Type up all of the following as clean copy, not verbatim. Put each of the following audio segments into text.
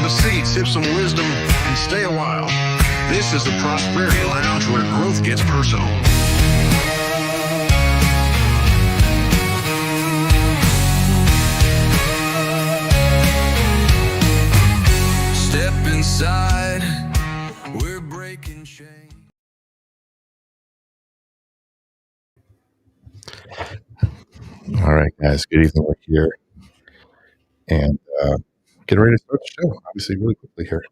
Grab a seat, sip some wisdom, and stay a while. This is the Prosperity Lounge, where growth gets personal. Step inside, we're breaking chains. All right, guys. Good evening. We're here and getting ready to start the show. Obviously, really quickly here.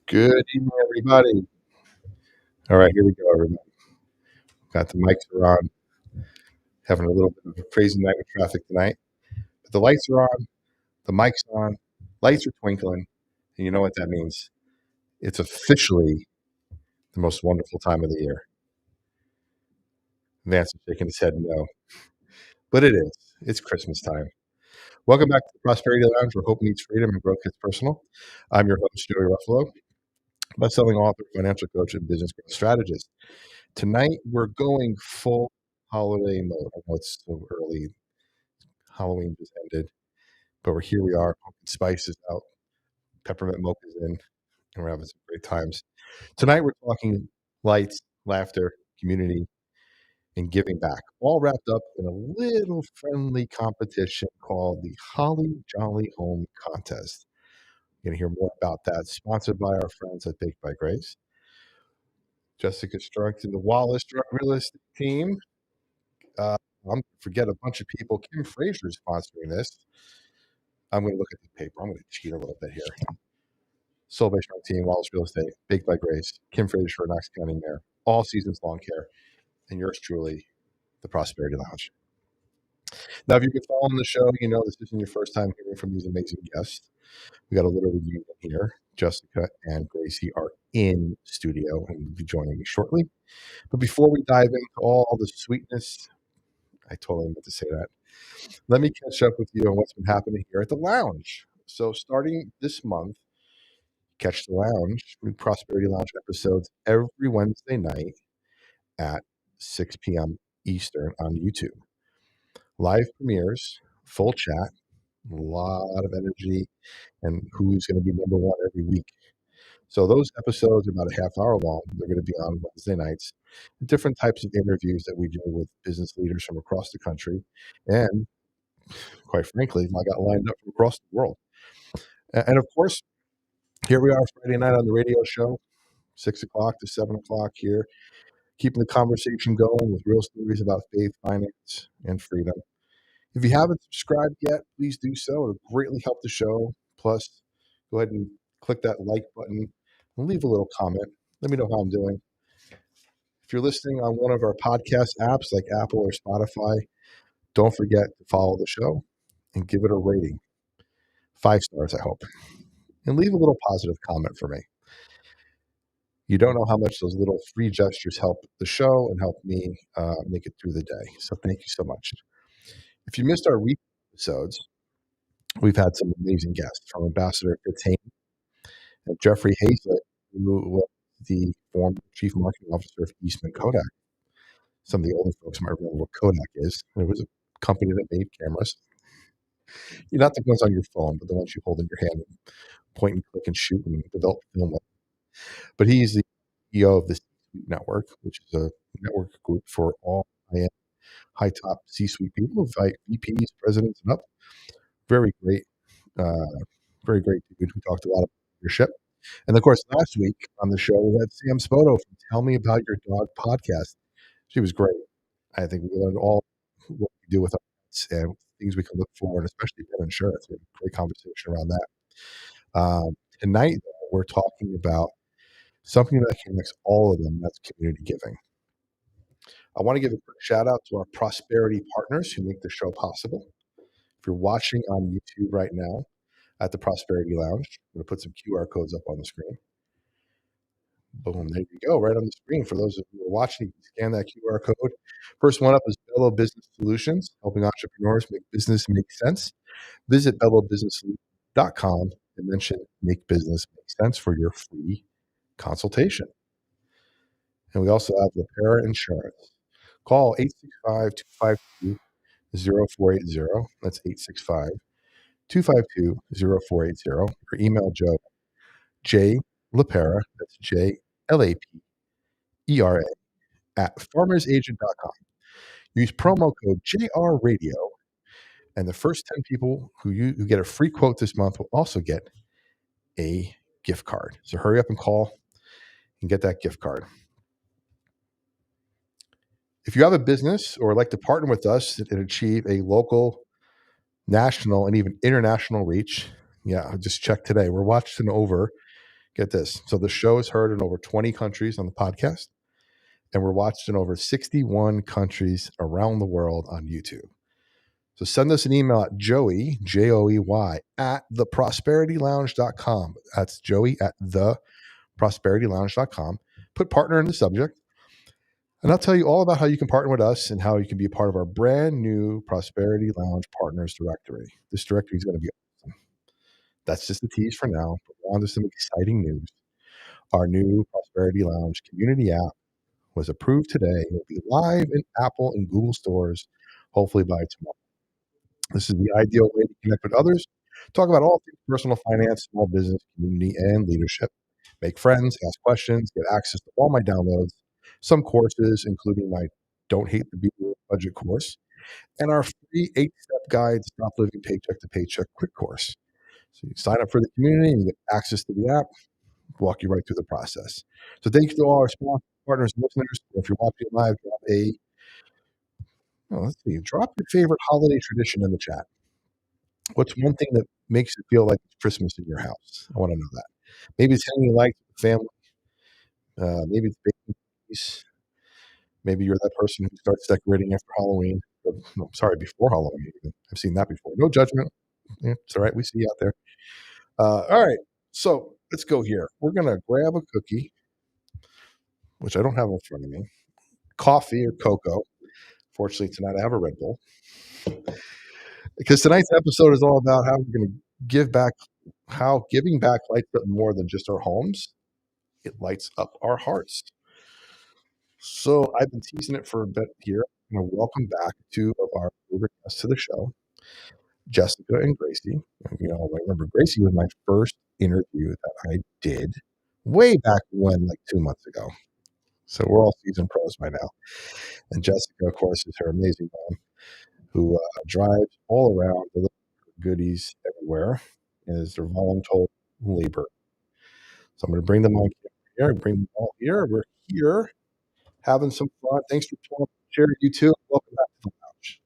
Good evening, everybody. All right, here we go, everybody. Got the mics are on. Having a little bit of a crazy night with traffic tonight. But the lights are on, the mic's on, lights are twinkling, and you know what that means. It's officially the most wonderful time of the year. Vance is shaking his head no. But it is. It's Christmas time. Welcome back to the Prosperity Lounge, where hope meets freedom and growth gets personal. I'm your host, Joey Ruffalo, best-selling author, financial coach, and business growth strategist. Tonight, we're going full holiday mode. I know it's so early. Halloween just ended, but here we are. Pumpkin spice is out. Peppermint mocha is in, and we're having some great times. Tonight, we're talking lights, laughter, community, and giving back, all wrapped up in a little friendly competition called the Holly Jolly Home Contest. You're going to hear more about that, sponsored by our friends at Baked by Grace. Jessica Strunk and the Wallace Drug Real Estate team. I'm going to forget a bunch of people. Kim Frazier is sponsoring this. I'm going to look at the paper. I'm going to cheat a little bit here. Soul Based Strong Team, Wallace Real Estate, Baked by Grace, Kim Frazier, Knox County Mayor, All Seasons Lawn Care, and yours truly, the Prosperity Lounge. Now, if you've been following the show, you know this isn't your first time hearing from these amazing guests. We got a little reunion here. Jessica and Gracie are in studio and will be joining me shortly. But before we dive into all the sweetness, I totally meant to say that. Let me catch up with you on what's been happening here at the lounge. So starting this month, catch the lounge, new Prosperity Lounge episodes every Wednesday night at 6 p.m. Eastern on YouTube. Live premieres, full chat, a lot of energy, and who's going to be number one every week. So those episodes are about a half hour long. They're going to be on Wednesday nights. Different types of interviews that we do with business leaders from across the country. And quite frankly, I got lined up from across the world. And of course, here we are Friday night on the radio show, 6 o'clock to 7 o'clock here, keeping the conversation going with real stories about faith, finance, and freedom. If you haven't subscribed yet, please do so. It'll greatly help the show. Plus, go ahead and click that like button and leave a little comment. Let me know how I'm doing. If you're listening on one of our podcast apps like Apple or Spotify, don't forget to follow the show and give it a rating. 5 stars, I hope. And leave a little positive comment for me. You don't know how much those little free gestures help the show and help me make it through the day. So thank you so much. If you missed our recent episodes, we've had some amazing guests from Ambassador Fitzhane and Jeffrey Hazlett, who was the former chief marketing officer of Eastman Kodak. Some of the older folks might remember what Kodak is. It was a company that made cameras. Not the ones on your phone, but the ones you hold in your hand and point and click and shoot and develop film with. But he's the CEO of the C-Suite Network, which is a network group for all high top C-suite people, VPs, presidents, and up. Very great dude who talked a lot about leadership. And of course, last week on the show, we had Sam Spoto from Tell Me About Your Dog podcast. She was great. I think we learned all what we do with our pets and things we can look for, and especially pet insurance. We had a great conversation around that. Tonight, we're talking about something that connects all of them. That's community giving. I want to give a quick shout out to our prosperity partners who make the show possible. If you're watching on YouTube right now at the Prosperity Lounge, I'm going to put some QR codes up on the screen. Boom, there you go, right on the screen. For those of you who are watching, you can scan that QR code. First one up is Bello Business Solutions, helping entrepreneurs make business make sense. Visit bellobusinesssolutions.com and mention Make Business Make Sense for your free consultation. And we also have LaPera Insurance. Call 865-252-0480. That's 865-252-0480. Or email Joe, J. LaPera, that's JLAPERA, at farmersagent.com. Use promo code JRRadio, and the first 10 people who get a free quote this month will also get a gift card. So hurry up and call and get that gift card. If you have a business or like to partner with us and achieve a local, national, and even international reach, just check today. We're watched in over, get this. So the show is heard in over 20 countries on the podcast, and we're watched in over 61 countries around the world on YouTube. So send us an email at Joey, Joey, at theprosperitylounge.com. That's Joey at theprosperitylounge.com. Put partner in the subject, and I'll tell you all about how you can partner with us and how you can be a part of our brand new Prosperity Lounge Partners Directory. This directory is going to be awesome. That's just a tease for now, but we're on to some exciting news. Our new Prosperity Lounge community app was approved today. It will be live in Apple and Google stores, hopefully by tomorrow. This is the ideal way to connect with others, talk about all things personal finance, small business, community, and leadership. Make friends, ask questions, get access to all my downloads, some courses, including my Don't Hate the Beaver budget course, and our free 8-step guide, Stop Living Paycheck to Paycheck quick course. So you sign up for the community and you get access to the app, walk you right through the process. So thank you to all our sponsors, partners, and listeners. If you're watching live, drop your favorite holiday tradition in the chat. What's one thing that makes it feel like Christmas in your house? I want to know that. Maybe it's hanging lights with the family. Maybe it's baking cookies. Maybe you're that person who starts decorating after Halloween. Before Halloween. Even. I've seen that before. No judgment. Yeah, it's all right. We see you out there. All right. So let's go here. We're going to grab a cookie, which I don't have in front of me, coffee or cocoa. Fortunately, tonight I have a Red Bull. Because tonight's episode is all about how we're going to give back, how giving back lights up more than just our homes. It lights up our hearts. So I've been teasing it for a bit here. I'm going to welcome back two of our favorite guests to the show, Jessica and Gracie. I remember Gracie was my first interview that I did way back when, like 2 months ago. So we're all seasoned pros by now. And Jessica, of course, is her amazing mom who drives all around, delivering goodies everywhere, and is their voluntold labor. So I'm going to bring them on here. Bring them all here. We're here having some fun. Thanks for sharing, you too. Welcome back to the lounge.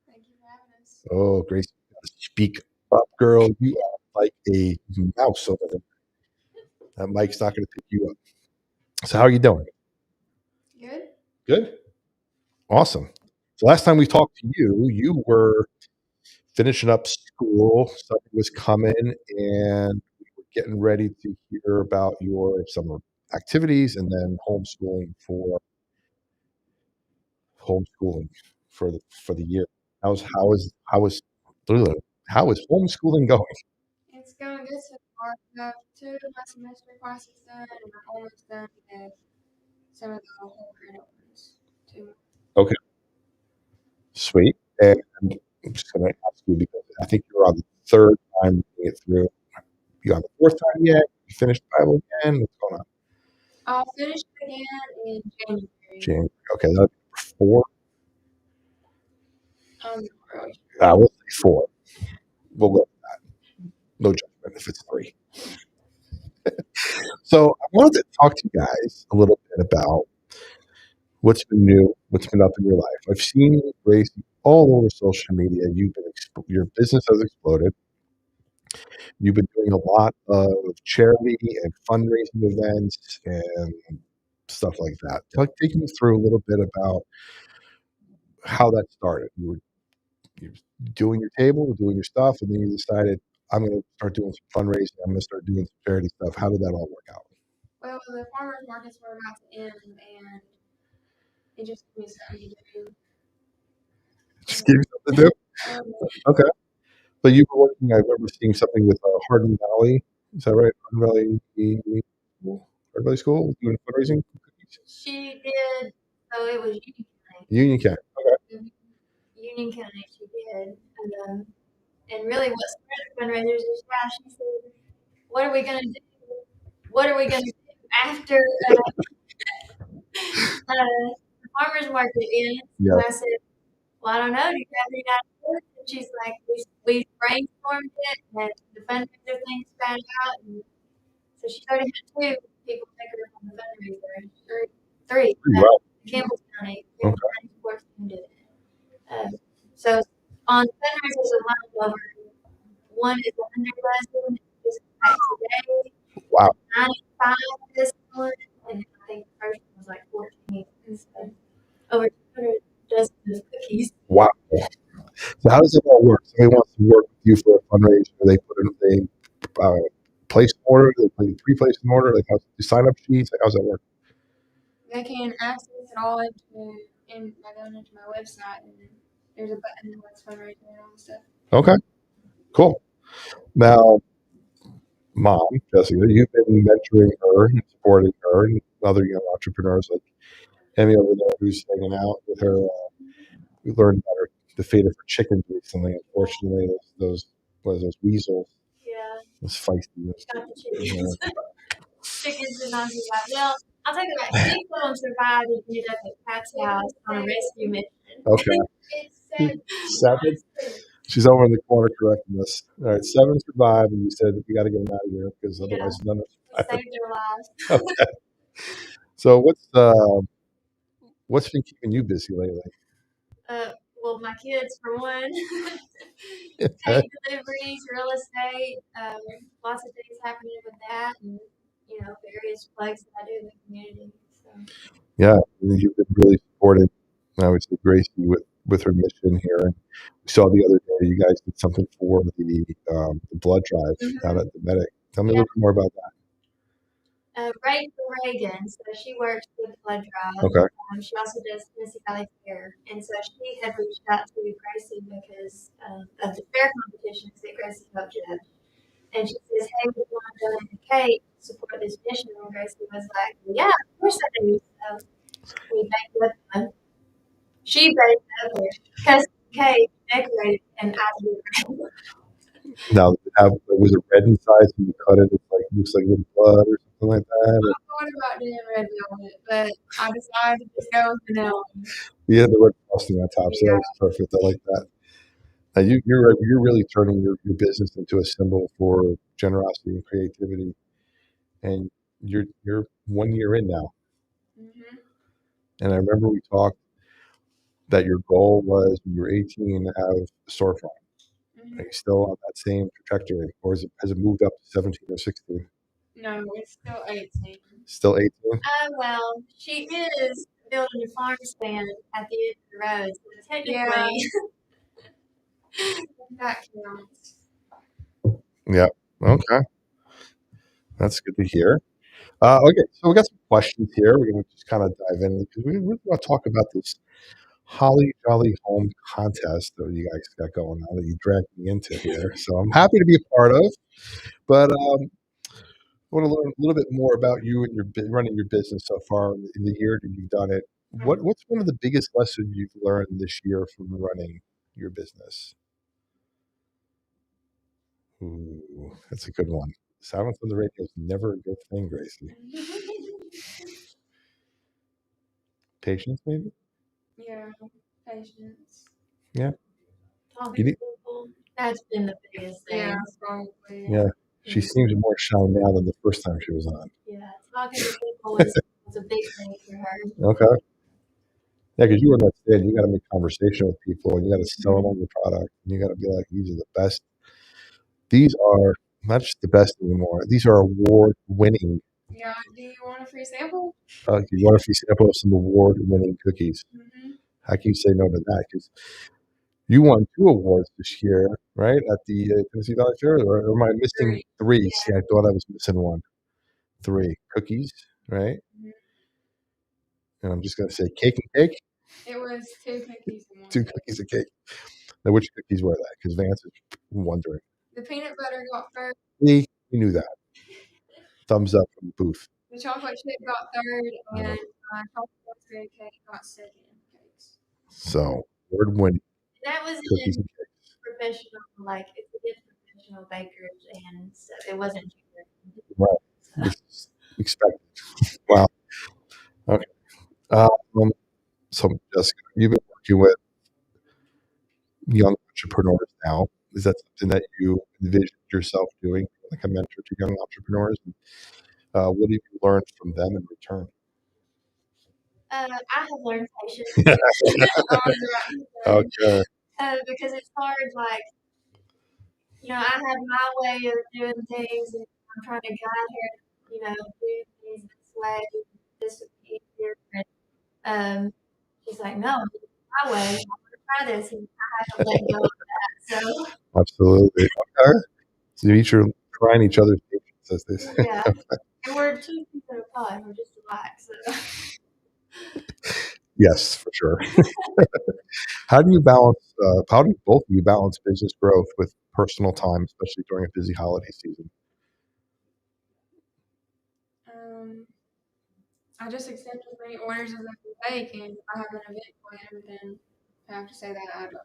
Thank you for having us. Oh, Grace, you gotta speak up, girl. You are like a mouse over there. That mic's not going to pick you up. So how are you doing? Good? Good? Awesome. So last time we talked to you, you were finishing up school. Something was coming, and we were getting ready to hear about your summer activities and then homeschooling for the year. How is homeschooling going? It's going good so far. I have 2 of my semester classes done, and I'm almost done with some of the whole credit ones, too. Okay, sweet. And I'm just going to ask you because I think you're on the third time reading it through. You on the fourth time yet? You finished the Bible again? What's going on? I'll finish it again in January. January. Okay, that'll be number 4. I'm not really sure. We'll say 4. We'll go with that. No judgment if it's 3. So I wanted to talk to you guys a little bit about what's been new, what's been up in your life. I've seen Grace all over social media. Your business has exploded. You've been doing a lot of charity and fundraising events and stuff like that. Take me through a little bit about how that started. You were doing your table, doing your stuff, and then you decided, I'm going to start doing some fundraising. I'm going to start doing some charity stuff. How did that all work out? Well, the farmers markets were about to end, and it just gave me something to do. Just give you something to do. Um, Okay. But you were working. I remember seeing something with Hardin Valley. Is that right? Hardin Valley School doing fundraising. she did, so it was Union County. Okay. Union County, she did. And really what started fundraisers is, yeah, she said, what are we going to do? What are we going to do after the farmer's market ends? Yeah. And I said, well, I don't know. Do you have any ideas? And she's like, we brainstormed it, and the fundraiser thing spat out. And so she already had two people take her on the fundraiser. Three. Wow. Campbell County. Okay. Campbell County Sports Team did it. So on fundraisers around over, one is 100 lesson, is back today. Wow. 95 this one, and I think the first one was like 14. So over 200 dozen of cookies. Wow. So how does it all work? Somebody wants to work with you for a fundraiser. They put in place an order. They pre-place an order. Like how's the sign up sheets? Like how's that work? They can access it all by going into my website, and there's a button that lets fundraising and all this stuff. Okay. Cool. Now, Mom, Jessica, you've been mentoring her and supporting her and other young entrepreneurs like Emmy over there who's hanging out with her. We learned about the fate of her chickens recently. Unfortunately, those weasels. Yeah. Those feisty. Got the chickens. Chickens did not survive. Well, I'll tell you what, 6 of them survived and ended up at Pat's house on a rescue mission. Okay. It's 7? She's over in the corner correcting us. All right, 7 survived, and you said we got to get them out of here because otherwise none of us saved their lives. Okay. So what's been keeping you busy lately? Well, my kids for one. Take deliveries, real estate, lots of things happening with that, and various plays that I do in the community. So. Yeah, you've been really supportive. I would say Gracie with her mission here, and we saw the other day you guys did something for the blood drive down at the medic. Tell me a little bit more about that. Rachel Reagan, so she works with blood drive. Okay. She also does Tennessee Valley Fair, and so she had reached out to Gracie because of the fair competitions that Gracie helped judge. And she says, hey, we want to go into Kate to support this mission. And Gracie was like, yeah, of course I do. So we baked up one. She baked up her custom cake, decorated, and I did it. Now, was it red inside? So you cut it, it's like looks like little blood or something like that. I thought about doing red velvet, but I decided to just go with vanilla. Yeah, the red frosting on top, so that was perfect. I like that. Now you're really turning your business into a symbol for generosity and creativity, and you're 1 year in now. Mm-hmm. And I remember we talked that your goal was when you were 18 to have a storefront. Mm-hmm. Are you still on that same trajectory, or has it moved up to 17 or 16? No, it's still 18. Still 18? Well, she is building a farm stand at the end of the road, so technically, that counts. Yeah. Okay. That's good to hear. Okay, so we got some questions here. We're going to just kind of dive in because we want to talk about this Holly Jolly Home contest that you guys got going on that you dragged me into here. So I'm happy to be a part of, but I want to learn a little bit more about you and running your business so far in the year that you've done it. What's one of the biggest lessons you've learned this year from running your business? Ooh, that's a good one. Silence on the radio is never a good thing, Gracie. Patience, maybe? Yeah, patience. Yeah. Talking to people. That's been the biggest thing. Yeah, probably. Yeah. She seems more shy now than the first time she was on. Yeah, talking to people was a big thing for her. Okay. Yeah, because you were on that stand, you got to make conversation with people, and you got to sell them on your product, and you got to be like, these are the best. These are not just the best anymore. These are award-winning. Yeah. Do you want a free sample? You want a free sample of some award-winning cookies? Mm-hmm. How can you say no to that? Because you won 2 awards this year, right, at the Tennessee Valley Fair, or am I missing 3? Yeah. See, I thought I was missing one. 3 cookies, right? Mhm. And I'm just going to say cake and cake. It was 2 cookies and 1 2 cake. cookies and cake. Now, which cookies were that? Because Vance is wondering. The peanut butter got first. We knew that. Thumbs up from the booth. The chocolate chip got third, and chocolate raspberry cake got second in the cakes. So, word winning That was cookies in and cakes. professional, like it's against professional bakers, and so it wasn't cheaper. Right. It's expected. Wow. Okay. So, Jessica, you've been working with young entrepreneurs now. Is that something that you envisioned yourself doing, like a mentor to young entrepreneurs? And, what have you learned from them in return? I have learned patience Okay. because it's hard. Like, I have my way of doing things, and I'm trying to guide her. Do things this way. This would be easier. And she's like, "No, my way. I want to try this," and I haven't let go of that. So Absolutely. Okay. So you each are trying each other's patience, as they say. yeah, and we're 2 peas in a pod. We're just alike. So. Yes, for sure. How do you balance? How do both of you balance business growth with personal time, especially during a busy holiday season? I just accept as many orders as I can take, and if I have an event planned, then I have to say that I don't have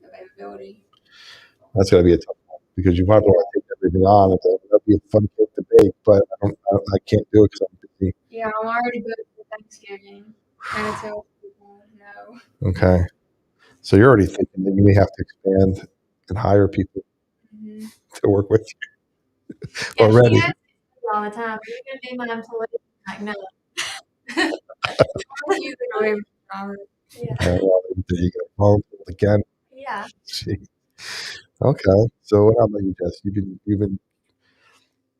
availability. That's got to be a tough one because you might want to take everything on. That'd be a fun cake to bake, but I can't do it because I'm busy. Yeah, I'm already booked for Thanksgiving. Trying to tell people no. Okay. So you're already thinking that you may have to expand and hire people to work with you Yeah, already. she asks me all the time, "Are you going to be my employee?" I'm like, no. You can always Yeah. Well, there you go. Well, again. Yeah. Gee. Okay. So how about you, Jess? You've been.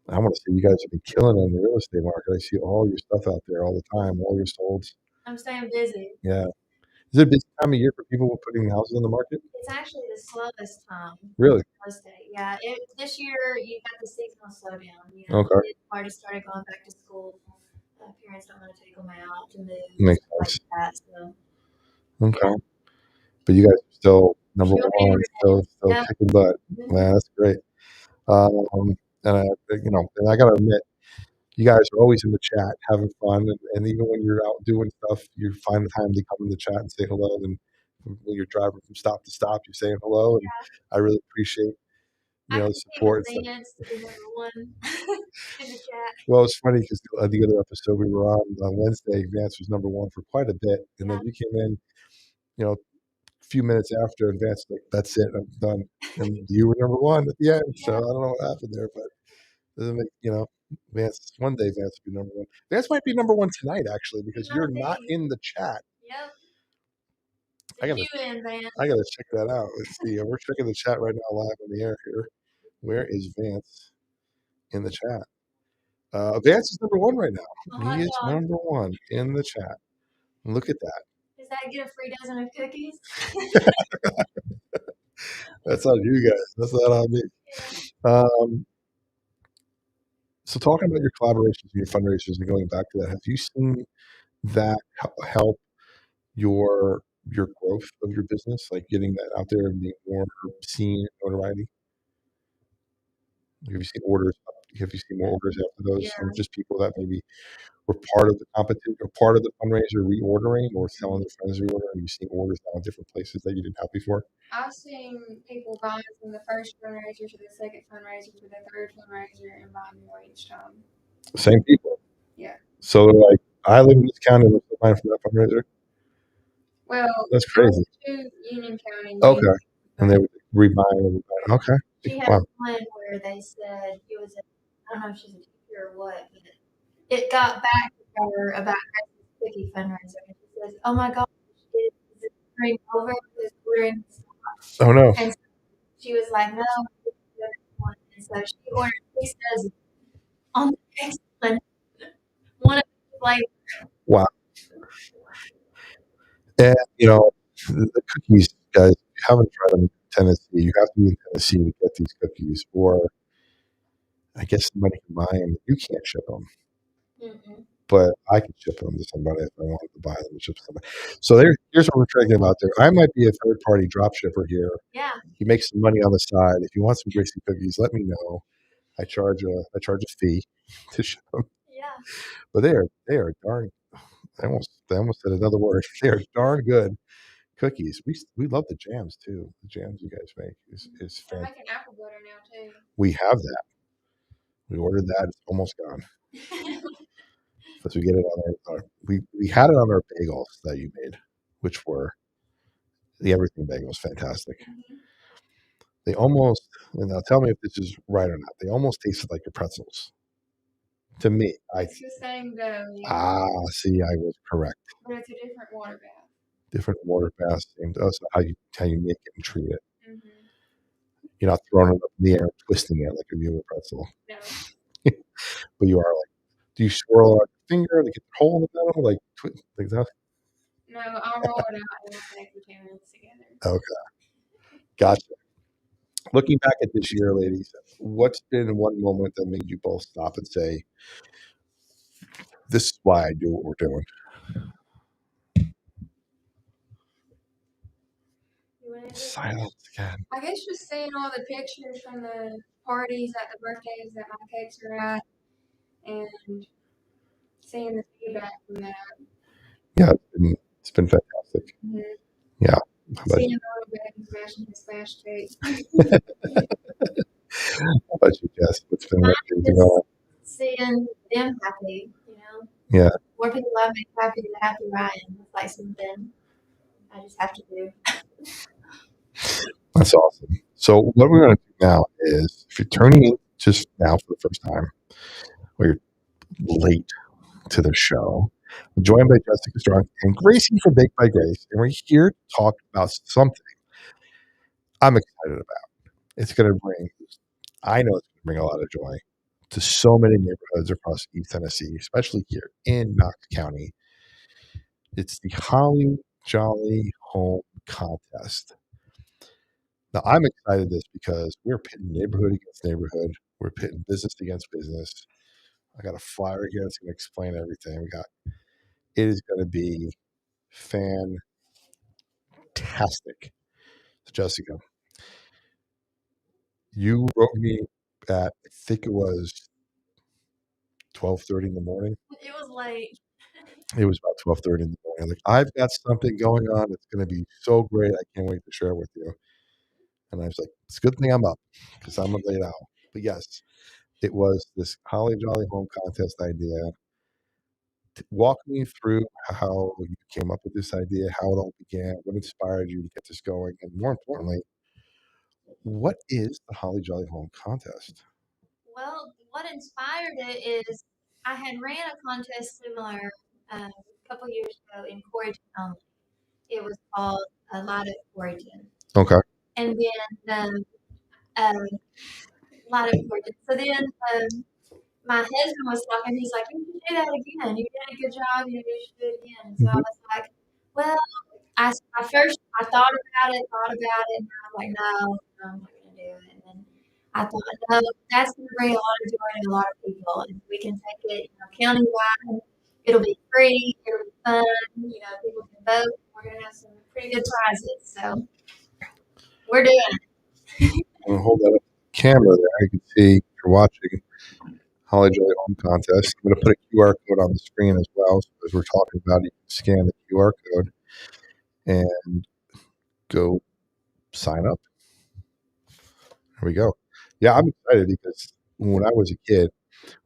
I want to say you guys have been killing it in the real estate market. I see all your stuff out there all the time, all your solds. I'm staying busy. Yeah. Is it a busy time of year for people putting houses on the market? It's actually the slowest time. Really? Real estate. Yeah. This year you got the seasonal slowdown. Okay. Kids already started going back to school. Parents don't want to take them out to move. Makes stuff sense. like that. So. Okay. But you guys are still number Still one, still yeah. kicking butt. Man, that's great. And I gotta admit, you guys are always in the chat having fun, and even when you're out doing stuff, you find the time to come in the chat and say hello. And when you're driving from stop to stop, you're saying hello, and I really appreciate the support. Vance to be number one in the chat. Well, it's funny because the other episode we were on Wednesday, Vance was number one for quite a bit, and then you came in, a few minutes after, and Vance like, "That's it, I'm done." And you were number one at the end, so I don't know what happened there, but doesn't make Vance. One day Vance will be number one. Vance might be number one tonight, actually, because you're not in the chat. Yep. I gotta check that out. Let's see. We're checking the chat right now, live on the air here. Where is Vance in the chat? Vance is number one right now. He is number one in the chat. Look at that. Does that get a free dozen of cookies? That's on you guys. That's not on me. So talking about your collaborations and your fundraisers and going back to that, have you seen that help your growth of your business, like getting that out there and being more seen, notoriety? Have you seen orders? Have you seen more orders after those from just people that maybe were part of the competition or part of the fundraiser reordering or telling their friends reordering? Have you seen orders now in different places that you didn't have before? I've seen people buying from the first fundraiser to the second fundraiser to the third fundraiser and buying more each time. Same people. Yeah. So like, I live in this county and they're buying from that fundraiser. Well, that's crazy. Union County. Okay. And they would rebuy. Okay. She had one where they said it was I don't know if she's a teacher or what, but it got back to her about Gracie's cookie fundraiser. And she says, "Oh my gosh, is it turning over? Is ordering stuff?" Oh no. And so she was like, "No, and so she ordered 6 dozen on the next one of the flavors." Wow. And the cookies, guys, if you haven't tried them in Tennessee, you have to be in Tennessee to get these cookies, or I guess somebody can buy them. You can't ship them. Mm-mm. but I could ship them to somebody if I wanted to buy them and ship to somebody. So here's what we're thinking about there. I might be a third party drop shipper here. Yeah. You make some money on the side. If you want some Gracie cookies, let me know. I charge a fee to ship them. Yeah. But they are darn. I almost said another word. They are darn good cookies. We love the jams too. The jams you guys make is I'm fantastic. making apple butter now too. We have that. We ordered that. It's almost gone. Because we get it on we had it on our bagels that you made, which were the everything bagel was fantastic. Mhm. They almost, and now tell me if this is right or not. They almost tasted like your pretzels. To me, It's the same dough, yeah, see, I was correct. but it's a different water bath. Different water bath, same. Also, how you make it and treat it. Mhm. You're not throwing it up in the air and twisting it like a real pretzel, No, but you are like. Do you swirl it on your finger to get the hole in the middle, like that? no, I'll roll it out and we'll take the 2 minutes together. Okay, gotcha. Looking back at this year, ladies, what's been one moment that made you both stop and say, "This is why I do what we're doing"? You want to do it? Silence again. I guess just seeing all the pictures from the parties at the birthdays that my cakes are at and seeing the feedback from that. Yeah, it's been fantastic. Mhm. Yeah. How about Seeing you? all the baby smashing his smash cake. How about you, Jess? What's been Mine making you is go? seeing them happy, you know. Yeah, More people I make happy than happy Ryan. It's like something I just have to do. that's awesome. So what we're going to do now is, if you're turning in just now for the first time, or you're late to the show, I'm joined by Jessica Strunk and Gracie from Baked by Grace, and we're here to talk about something I'm excited about. It's going to bring, I know it's going to bring a lot of joy to so many neighborhoods across East Tennessee, especially here in Knox County. It's the Holly Jolly Home Contest. Now, I'm excited this because we're pitting neighborhood against neighborhood. We're pitting business against business. I got a flyer here that's going to explain everything. It is going to be fantastic. So, Jessica, you wrote me at, I think it was 12:30 in the morning. It was late. It was about 12:30 in the morning. Like, I've got something going on. It's going to be so great. I can't wait to share it with you. And I was like, it's a good thing I'm up because I'm a late owl. But yes, it was this Holly Jolly Home Contest idea. Walk me through how you came up with this idea, how it all began, what inspired you to get this going, and more importantly, what is the Holly Jolly Home Contest? Well, what inspired it is I had ran a contest similar a couple years ago in Corrigan only. It was called a lot of Corrigan. Okay. And then a lot of Corrigan. So then my husband was talking, he's like, you should do that again. You did a good job, you should do it again. So I Mhm. was like, well, I first I thought about it, and I was like, no, I'm not gonna do it. And then I thought, no, that's gonna bring a lot of joy to a lot of people. And we can take it, countywide. It'll be free, it'll be fun, people can vote. We're gonna have some pretty good prizes. So we're doing it. I'm gonna hold that up to the camera there. You can see you're watching Holly Jolly Home Contest. I'm gonna put a QR code on the screen as well. So as we're talking about it, you can scan the QR code and go sign up. There we go. Yeah, I'm excited because when I was a kid,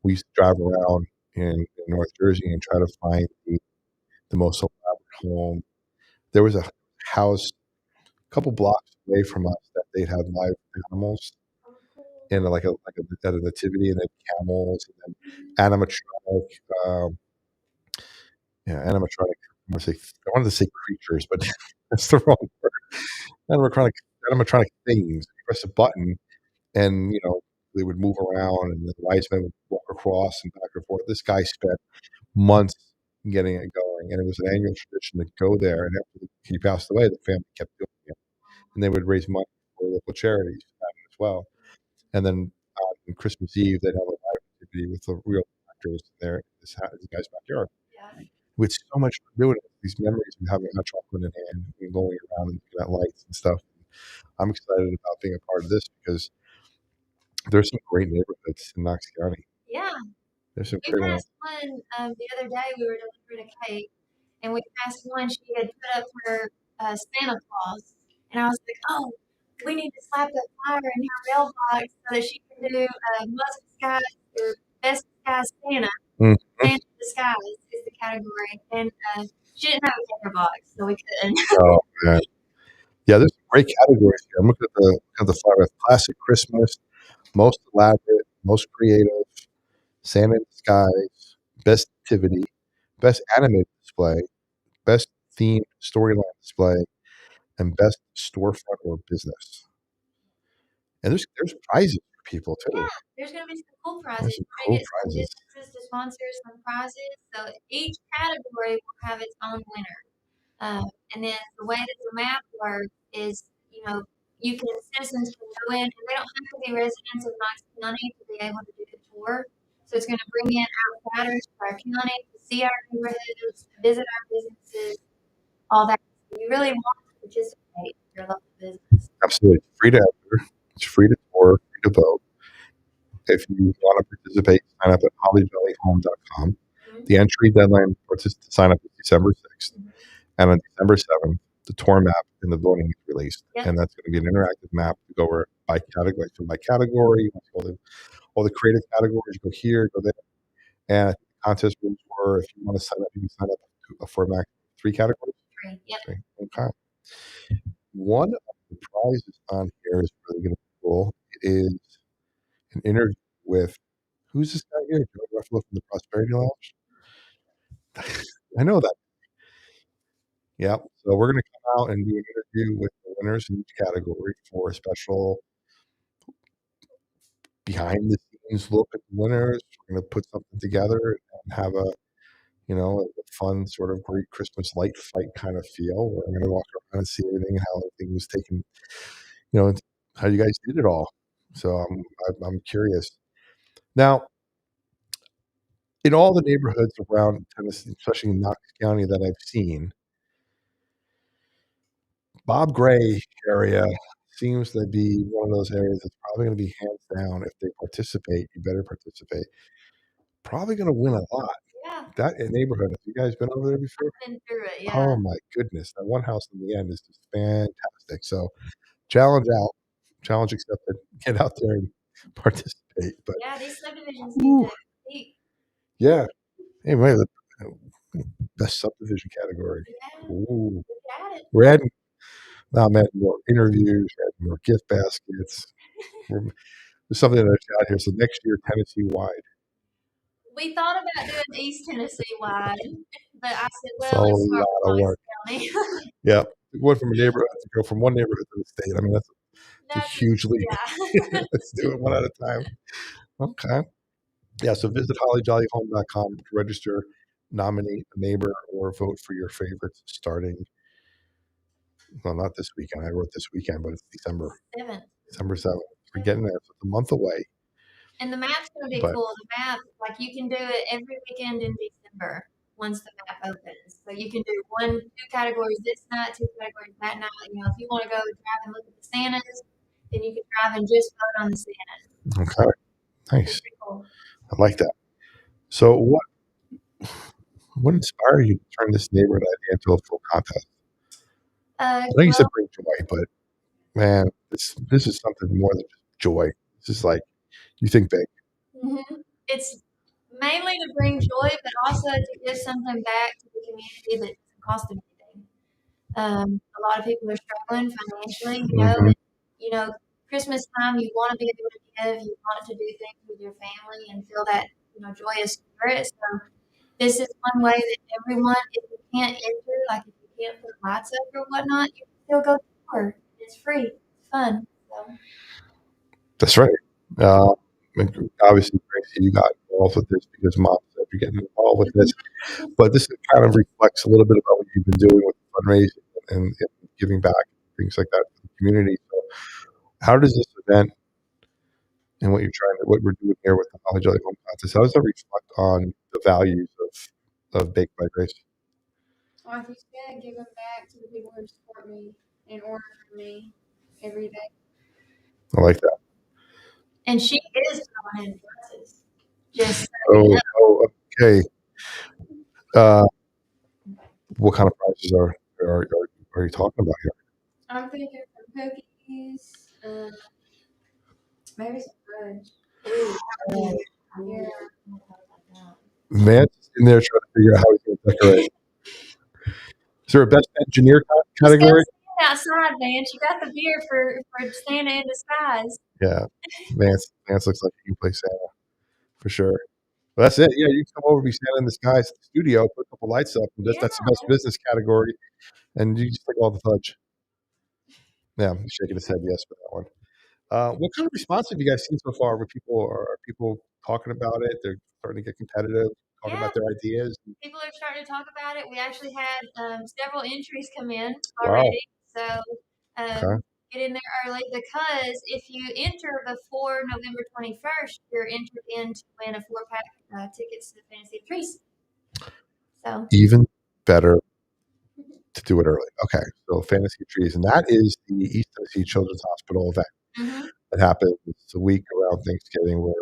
we used to drive around in North Jersey and try to find the most elaborate home. There was a house a couple blocks away from us that they'd have live animals and at a nativity, and then camels, and then animatronic, um, animatronic. I wanted to say creatures, but that's the wrong word. Animatronic, animatronic things. You press a button, and they would move around, and the wise men would walk across and back and forth. This guy spent months getting it going, and it was an annual tradition to go there. And after he passed away, the family kept doing it, and they would raise money for local charities as well. And then on Christmas Eve, they'd have a live activity with a real tractors there in this guy's backyard. Yeah. With so much fun doing it, these memories of having hot chocolate in hand and going around and looking at lights and stuff. I'm excited about being a part of this because there's some great neighborhoods in Knox County. Yeah. There's some We great ones. passed one the other day. We were delivering a cake, and we passed one. She had put up her Santa Claus, and I was like, "Oh, we need to slap that flyer in her mailbox so that she can do Must Disguise or Best Disguise Santa. Mhm. Santa Disguise is the category, and she didn't have a paper box, so we couldn't." Oh man, yeah, there's some great categories here. I'm looking at the flyer: classic Christmas, most elaborate, most creative, Santa in disguise, best activity, best animated display, best themed storyline display, and best storefront or business. And there's prizes for people too. Yeah, there's going to be some cool prizes. There's some We're cool going to get some prizes. businesses to sponsor some prizes. So each category will have its own winner. And then the way that the map works is, citizens can go in, and they don't have to be residents of Knox County to be able to do the tour. So it's going to bring in outsiders to our county to see our neighborhoods, to visit our businesses, all that. So you really want to participate in your local business. Absolutely. Free to enter. It's free to tour, free to vote. If you want to participate, sign up at hollyjollyhome.com. Mhm. The entry deadline to sign up is December 6th. Mhm. And on December 7th, the tour map and the voting is released. Yep. And that's going to be an interactive map to go over by category. So by category, all the creative categories, go here, go there. And the contest rules were if you want to sign up, you can sign up for a max of 3 categories. Free. Yep. Okay. One of the prizes on here is really going to be cool. It is an interview with who's this guy here? Joey Ruffalo from the Prosperity Lounge. I know that. Yeah. So we're going to come out and do an interview with the winners in each category for a special behind the scenes look at the winners. We're going to put something together and have a fun sort of great Christmas light fight kind of feel. We're going to walk around and see everything, how everything was taken, how you guys did it all. So I'm curious. Now, in all the neighborhoods around Tennessee, especially in Knox County that I've seen, Bob Gray area seems to be one of those areas that's probably going to be hands down. If they participate, you better participate. Probably going to win a lot. Yeah. That neighborhood, have you guys been over there before? I've been through it. Yeah. Oh my goodness. That one house in the end is just fantastic. So challenge accepted. Get out there and participate. But Yeah, these subdivisions need to compete. yeah. Hey, wait, the best subdivision category. Yeah. Ooh. We got it. We're adding more interviews, we're adding more gift baskets. There's something that I've got here. So next year, Tennessee wide. We thought about doing East Tennessee wide, but I said, It's well, a let's start lot of with work. Knox County. Yeah. Going from a neighborhood to go from one neighborhood to the state. I mean, that's a huge leap. Yeah. Let's do it one at a time. Okay. Yeah. So visit hollyjollyhome.com to register, nominate a neighbor, or vote for your favorites starting. Well, not this weekend. I wrote this weekend, but it's December 7th. We're getting there. So it's a month away. And the map's going to be cool. The map, like you can do it every weekend in December once the map opens. So you can do 2 categories this night, 2 categories that night. If you want to go drive and look at the Santas, then you can drive and just vote on the Santas. Okay. Nice. Cool. I like that. So what inspired you to turn this neighborhood idea into a full contest? I know you said bring joy, but man, this is something more than just joy. This is like, you think big. Mm-hmm. It's mainly to bring joy, but also to give something back to the community that doesn't cost anything. A lot of people are struggling financially, Christmas time, you want to be able to give, you want to do things with your family and feel that, joyous spirit. So this is one way that everyone, if you can't enter, like if you can't put lights up or whatnot, you can still go tour. It's free. It's fun. So. That's right. Obviously, Gracie, you got involved with this because Mom said you're getting involved with this. But this kind of reflects a little bit about what you've been doing with fundraising and giving back, things like that to the community. So how does this event and what we're doing here with the Holly Jolly Home Contest. How does that reflect on the values of Baked by Grace? Like you said, give them back to the people who support me and order from me every day. I like that. And she is going in classes. Just so you know. Oh, okay. What kind of prizes are you talking about here? I'm thinking some cookies, maybe some fudge. Yeah. Man's in there trying to figure out how he's going to decorate. Is there a best engineer category? Outside, man. You got the beer for Santa in disguise. Yeah, Vance looks like he can play Santa for sure. Well, that's it. Yeah, you can come over, be Santa in disguise at the studio, put a couple lights up, and that's the best business category, and you just take all the fudge. Yeah, he's shaking his head yes for that one. What kind of response have you guys seen so far? Where are people talking about it? They're starting to get competitive, talking about their ideas. People are starting to talk about it. We actually had several entries come in Wow. already. So Okay. get in there early, because if you enter before November 21st, you're entered in to win a 4-pack tickets to the Fantasy of Trees. So Even better to do it early. Okay, so Fantasy of Trees, and that is the East Tennessee Children's Hospital event that happens a week around Thanksgiving, where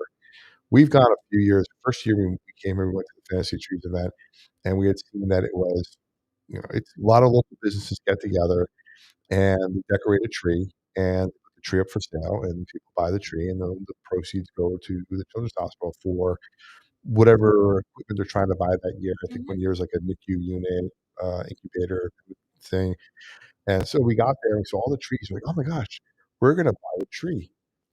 we've gone a few years. First year we came here, we went to the Fantasy of Trees event, and we had seen that it was, it's a lot of local businesses get together and we decorate a tree and put the tree up for sale, and people buy the tree, and then the proceeds go to the Children's Hospital for whatever equipment they're trying to buy that year. I think one year is like a NICU unit, incubator thing. And so we got there and we saw all the trees. We're like, oh my gosh, we're gonna buy a tree.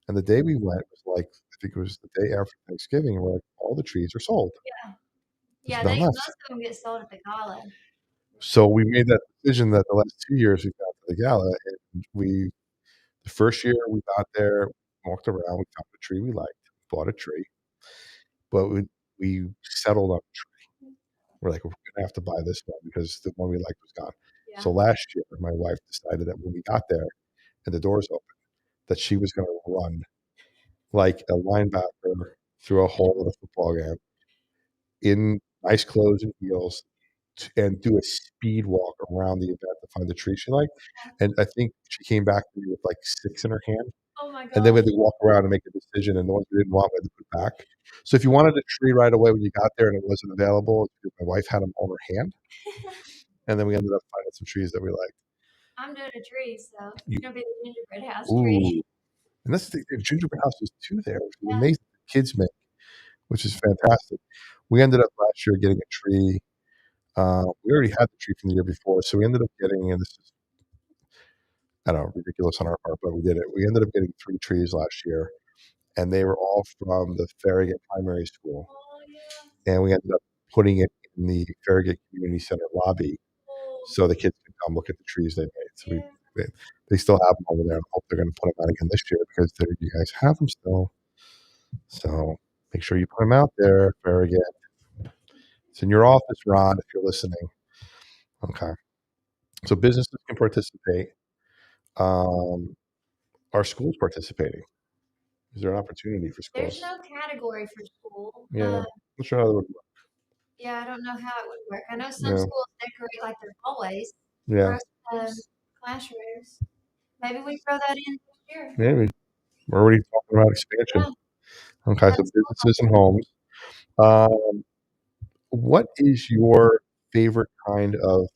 And the day we went was like, I think it was the day after Thanksgiving, and we're like, all the trees are sold. Yeah, There's none left. most of them get sold at the gala. So we made that decision that the last 2 years we've gone to the gala, and the first year we got there, walked around, we found a tree we liked, bought a tree, but we settled on a tree. We're like, we're gonna have to buy this one because the one we liked was gone. So last year, my wife decided that when we got there and the doors opened, that she was gonna run like a linebacker through a hole in a football game in nice clothes and heels and do a speed walk around the event to find the tree she liked. And I think she came back to me with like 6 in her hand. Oh my god. And then we had to walk around and make a decision, and the ones we didn't want, we had to put back. So if you wanted a tree right away when you got there and it wasn't available, my wife had them on her hand. And then we ended up finding some trees that we liked. I'm doing a tree, so it's gonna be the gingerbread house tree. And that's the gingerbread houses too there, which is amazing. The kids make, which is fantastic. We ended up last year getting a tree. We already had the tree from the year before, so we ended up getting, and this is, I don't know, ridiculous on our part, but we did it. We ended up getting 3 trees last year, and they were all from the Farragut Primary School. And we ended up putting it in the Farragut Community Center lobby so the kids can come look at the trees they made. So they still have them over there. I hope they're going to put them out again this year because you guys have them still. So make sure you put them out there, Farragut. It's in your office, Ron, if you're listening. Okay. So businesses can participate. Are schools participating? Is there an opportunity for schools? There's no category for school. Yeah. I'm not sure how that would work. Yeah, I don't know how it would work. I know some schools decorate like their hallways. Yeah. Classrooms. Maybe we throw that in this year. Maybe. We're already talking about expansion. Okay, so businesses and homes. What is your favorite kind of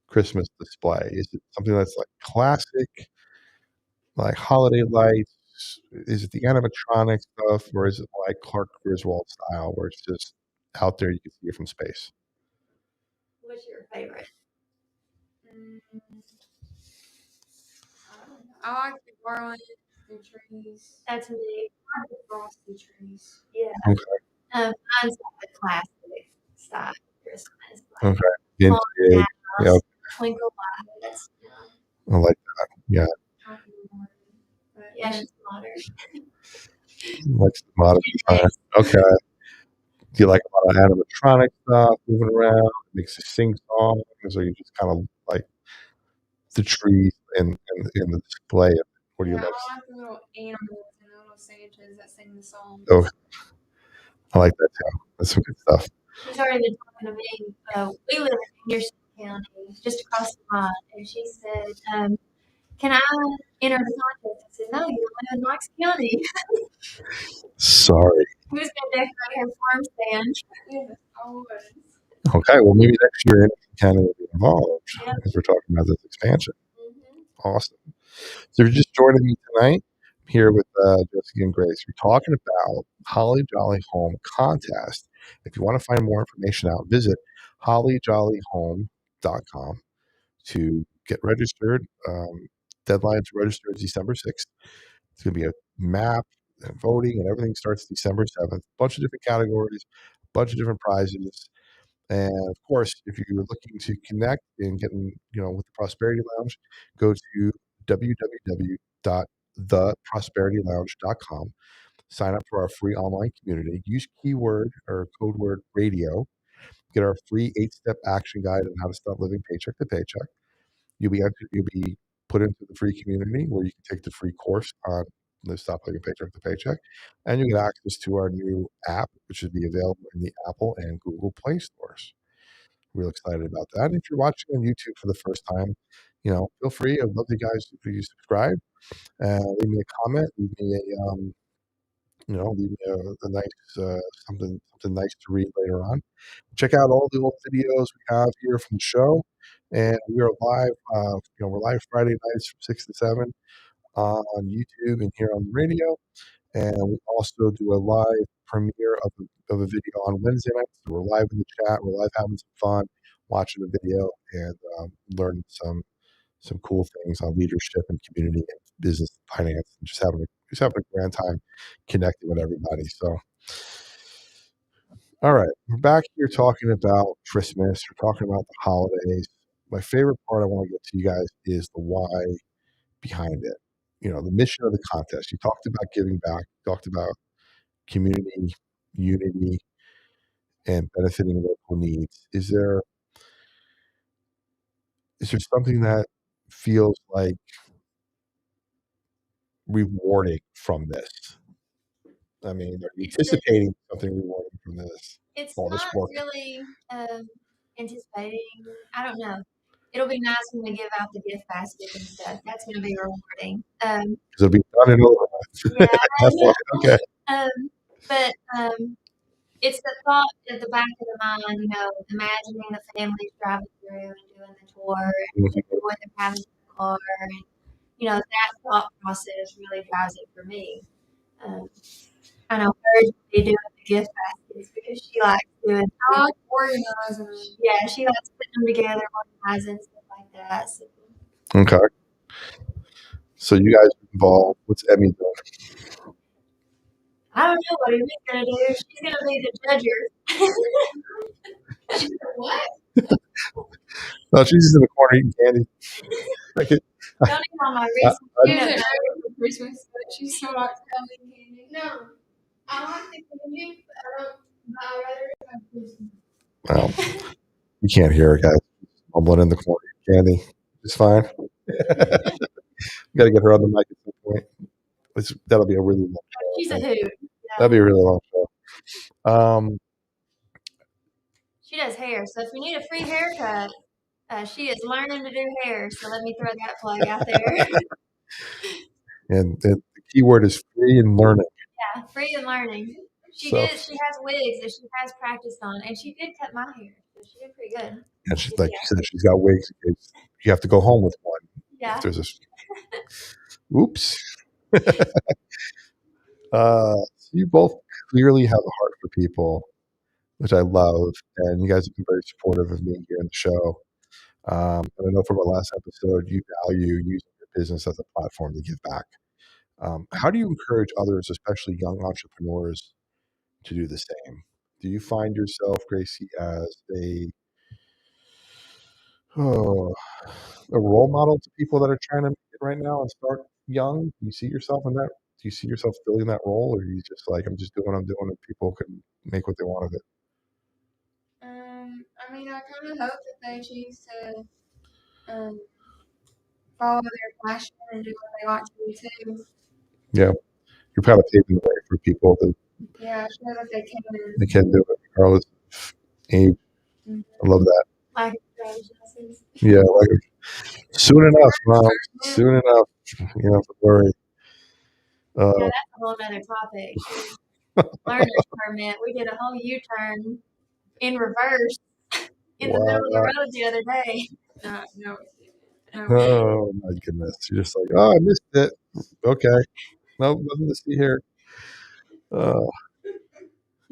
Christmas display? Is it something that's like classic, like holiday lights? Is it the animatronic stuff, or is it like Clark Griswold style, where it's just out there, you can see it from space? What's your favorite? I like the garland, the trees. That's me. I like the frosty trees. Yeah. Okay. Mine's like the classic style Christmas. Okay. Vintage. Yeah. Twinkle lights. I like that. Yeah. Yeah, she's modern. Likes the modern design. Okay. Do you like a lot of animatronic stuff moving around? Makes you sing songs, or you just kind of like the trees in the display? What do you like? I like the little animals, and I little Santas that sing the songs. Oh, I like that too. That's some good stuff. She's already been talking to me. We live in Henderson County, just across the line, and she said, "Can I enter the contest?" I said, "No, you live in Knox County." Sorry. Who's going to decorate her farm stand? Yeah, always. Okay, well, maybe next year Anderson County will be involved Yep. as we're talking about this expansion. Mm-hmm. Awesome. So if you're just joining me tonight, I'm here with Jessica and Grace. We're talking about Holly Jolly Home Contest. If you want to find more information out, visit hollyjollyhome.com to get registered. Deadline to register is December 6th. It's going to be a map and voting, and everything starts December 7th. A bunch of different categories, a bunch of different prizes. And of course, if you're looking to connect and get with the Prosperity Lounge, go to www.theprosperitylounge.com. Sign up for our free online community. Use keyword or code word radio. Get our free 8-step action guide on how to stop living paycheck to paycheck. You'll be put into the free community where you can take the free course on Stop Living Paycheck to Paycheck, and you get access to our new app, which will be available in the Apple and Google Play stores. Real excited about that. And if you're watching on YouTube for the first time, feel free. I'd love you guys if you subscribe, leave me a comment, leave me a nice something nice to read later on. Check out all the old videos we have here from the show, and we are live. We're live Friday nights from 6 to 7 on YouTube and here on the radio. And we also do a live premiere of a video on Wednesday nights. So we're live in the chat. We're live having some fun, watching the video, and learning some cool things on leadership and community and business and finance, and just having a grand time connecting with everybody. So, all right, we're back here talking about Christmas. We're talking about the holidays. My favorite part I want to get to you guys is the why behind it. The mission of the contest. You talked about giving back. You talked about community, unity, and benefiting local needs. Is there something that feels like rewarding from this? I mean, are you anticipating something rewarding from this? It's All not this work. really anticipating. I don't know. It'll be nice when we give out the gift basket and stuff. That's going to be rewarding. Because it'll be done and over with. Yeah. That's fine. Okay. But it's the thought at the back of the mind, imagining the families driving through and doing the tour and what they're having in the car, and that thought process really drives it for me. I know hers will be doing the gift baskets because she likes doing. I like organizing them. Yeah, she likes putting them together, organizing stuff like that. So. Okay. So you guys are involved. What's Emmy doing? I don't know what Emmy's gonna do. She's gonna be the judger. What? No, she's just in the corner eating candy. Don't even on my wrist. She isn't ready for Christmas, but she still likes having candy. No, I like the candy, but I'd rather have Christmas. Well, you can't hear her, guys. Mumbling in the corner eating candy. It's fine. Got to get her on the mic at some point. That'll be a really long show. She's a hoot. That'll be a really long show. She does hair, so if you need a free haircut, she is learning to do hair. So let me throw that plug out there. And the key word is free and learning. Yeah, free and learning. She has wigs that she has practiced on, and she did cut my hair, so she did pretty good. And she's like you said, she's got wigs. You have to go home with one. Yeah. If there's oops. So you both clearly have a heart for people, which I love, and you guys have been very supportive of me here in the show. And I know from our last episode, you value using your business as a platform to give back. How do you encourage others, especially young entrepreneurs, to do the same? Do you find yourself, Gracie, as a role model to people that are trying to make it right now and start young? Do you see yourself in that? Do you see yourself filling that role, or are you just like, I'm just doing what I'm doing, and people can make what they want of it? I mean, I kind of hope that they choose to follow their passion and do what they like to do too. Yeah. you're kind of paving the way for people that Yeah, show that they can. they can do it regardless of age. I love that. Like strategies. Yeah, like soon enough, Mom. Soon enough. You don't have to worry. Yeah, that's a whole other topic. Learner's permit. We did a whole U-turn in reverse in the middle of the road the other day. No. Oh my goodness. You're just like, oh, I missed it. Okay. Nope, nothing to see here.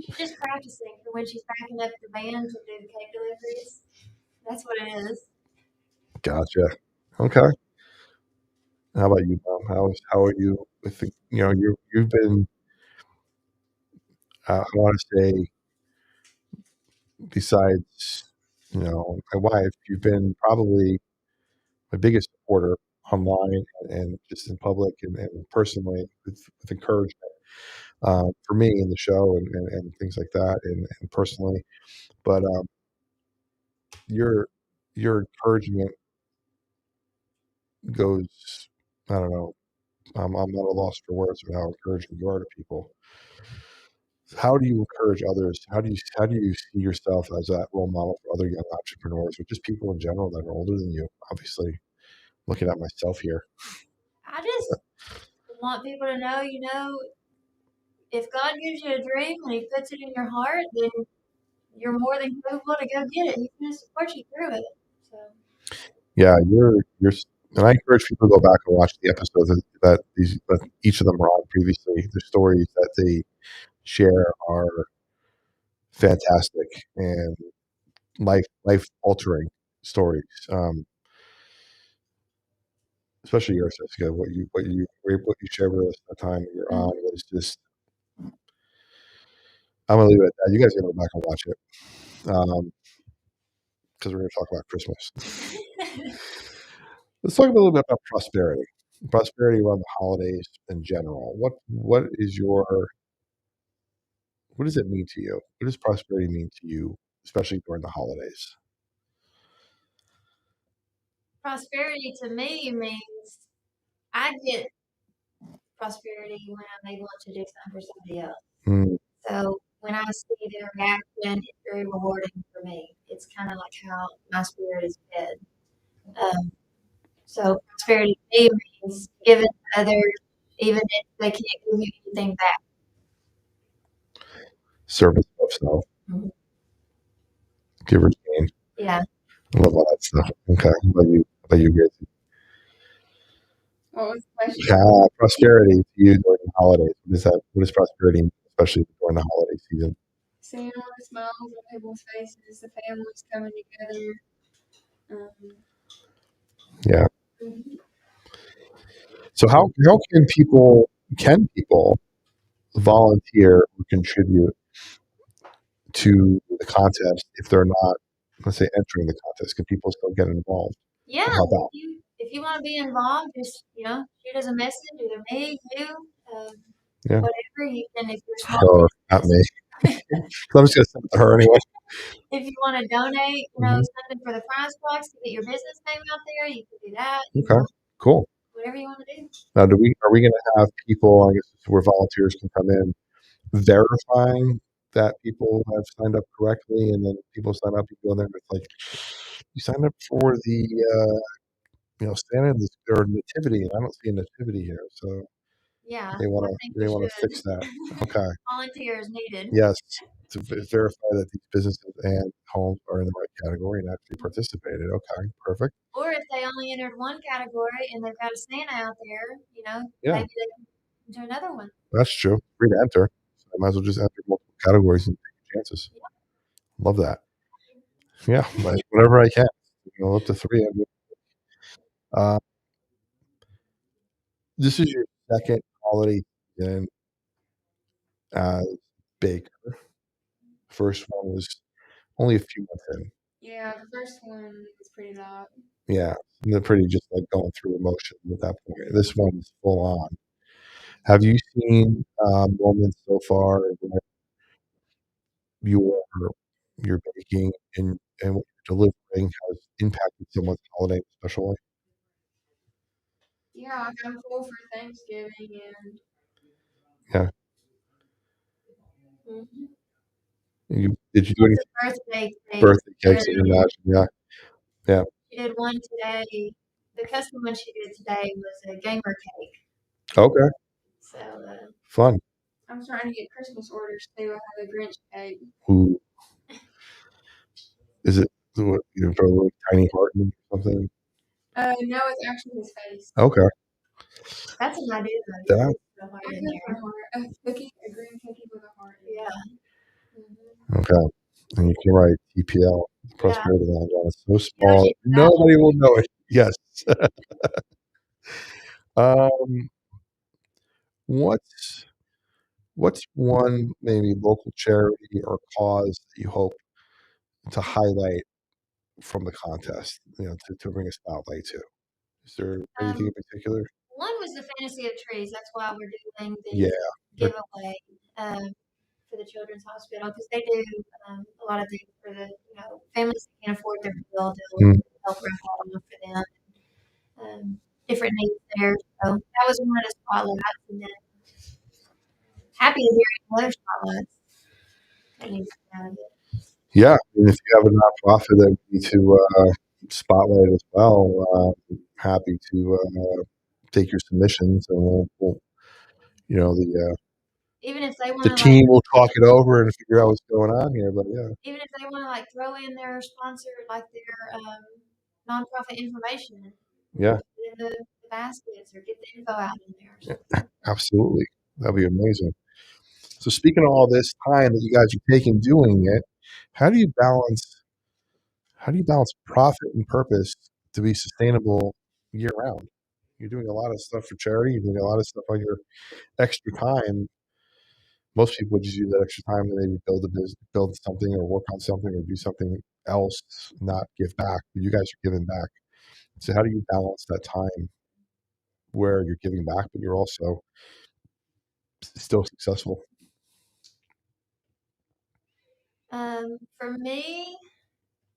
She's just practicing for when she's packing up the van to do the cake deliveries. That's what it is. Gotcha. Okay. How about you, Mom? How are you with the, you've been, I want to say, besides, my wife, you've been probably my biggest supporter online and just in public and personally with encouragement for me in the show and things like that and personally. But your encouragement goes, I don't know, I'm at a loss for words of how encouraging you are to people. How do you encourage others? How do you see yourself as that role model for other young entrepreneurs or just people in general that are older than you? Obviously, looking at myself here. I just want people to know, if God gives you a dream and He puts it in your heart, then you're more than capable to go get it. He's going to support you through it. So. Yeah, and I encourage people to go back and watch the episodes that each of them were on previously. The stories that they share are fantastic and life altering stories. Especially yours, Jessica. What you shared with us at the time you're on was just. I'm gonna leave it at that. You guys gotta go back and watch it because we're gonna talk about Christmas. Let's talk a little bit about prosperity around the holidays in general. What does it mean to you? What does prosperity mean to you, especially during the holidays? Prosperity to me means I get prosperity when I'm able to do something for somebody else. Mm, So when I see their reaction, it's very rewarding for me. It's kind of like how my spirit is fed. So prosperity to me means giving to others, even if they can't give you anything back. service of self, Mhm. giver's gain. Yeah. I love all that stuff. Okay. How about you, Gracie? What was the question? Prosperity to you during the holidays. What does prosperity mean, especially during the holiday season? Seeing all the smiles on people's faces, the families coming together. Yeah. Mhm. So how can people volunteer or contribute to the contest if they're not, let's say, entering the contest? Can people still get involved Yeah. and help out? If you want to be involved, just shoot us a message, either me, you, Yeah. whatever you can. If you're small, Or not me. I'm just gonna send it to her anyway. if you want to donate, Mhm. something for the prize box to get your business name out there, you can do that. Okay. Cool. Whatever you want to do. Now, are we going to have people? I guess this is where volunteers can come in, verifying that people have signed up correctly, and then people sign up. You go in there, and it's like you signed up for the Santa or nativity, and I don't see a nativity here, so Yeah, they want I to think we should. fix that. Okay. Volunteers needed. Yes, to verify that these businesses and homes are in the right category and actually participated. Okay, perfect. Or if they only entered one category and they've got a Santa out there, Yeah, maybe they can do another one. that's true. Free to enter. So I might as well just enter multiple categories and take chances. Love that. Yeah, whatever I can. Up to 3. Uh, this is your second holiday season as baker. First one was only a few months in. Yeah, the first one was pretty loud. Yeah, they're pretty just like going through emotion at that point. This one is full on. Have you seen moments so far where your your baking and what you're delivering has impacted someone's holiday in a special way? Yeah, I'm full for Thanksgiving, and Yeah. Mm-hmm. Did you do any It's a birthday cake. birthday cakes? I And can imagine. Yeah. Yeah. she did one today. The custom one she did today was a gamer cake. Okay. So Fun. I'm starting to get Christmas orders too. I have a Grinch cake. Ooh. Is it what, for a little tiny heart and something? No, it's actually his face. Okay. that's an idea though. That. The heart I in could put there. a heart, a cookie, a green cookie with a heart. Yeah. Okay. And you can write TPL, Yeah. Prosperity Lounge, on it. So You know, small, she did that nobody one. will know it. Yes. What's one maybe local charity or cause that you hope to highlight from the contest? To bring a spotlight to. Is there anything in particular? One was the Fantasy of Trees. That's why we're doing the Yeah. giveaway for the Children's Hospital because they do a lot of things for the families that can't afford their bill. They'll Mm. help wrap that off for them. Different needs there. So that was one of the spotlights, and then happy to hear any other spotlights that needs to be out of it. Yeah. And if you have a nonprofit that we need to spotlight as well, happy to take your submissions, and we'll Even if they want the to team will talk it over and figure out what's going on here. But yeah. even if they want to throw in their sponsor, their nonprofit information, Yeah. put it in the baskets or get the info out in there. So. Absolutely. That'd be amazing. So speaking of all this time that you guys are taking doing it, how do you balance profit and purpose to be sustainable year round? You're doing a lot of stuff for charity, you're doing a lot of stuff on your extra time. Most people would just use that extra time to maybe build a business, build something or work on something or do something else, not give back. But you guys are giving back. So how do you balance that time where you're giving back, but you're also still successful? For me,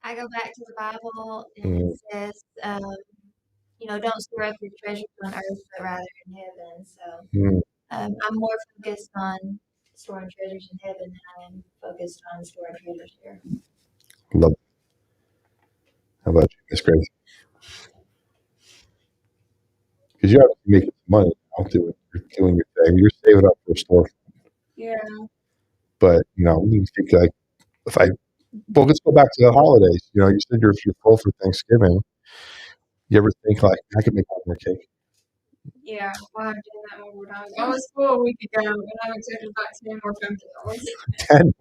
I go back to the Bible and Mm. it says, don't store up your treasures on earth, but rather in heaven. So Mm. I'm more focused on storing treasures in heaven than I am focused on storing treasures here. Love it. How about you, Miss Grace? Because you're obviously making some money now doing your thing. You're saving up for a store. Yeah. But you think let's go back to the holidays. You said you're full for Thanksgiving. You ever think I could make one more cake? Yeah, I'll have to do that one more time. I was full a week ago, and I'm excited about 10 more pumpkins. 10.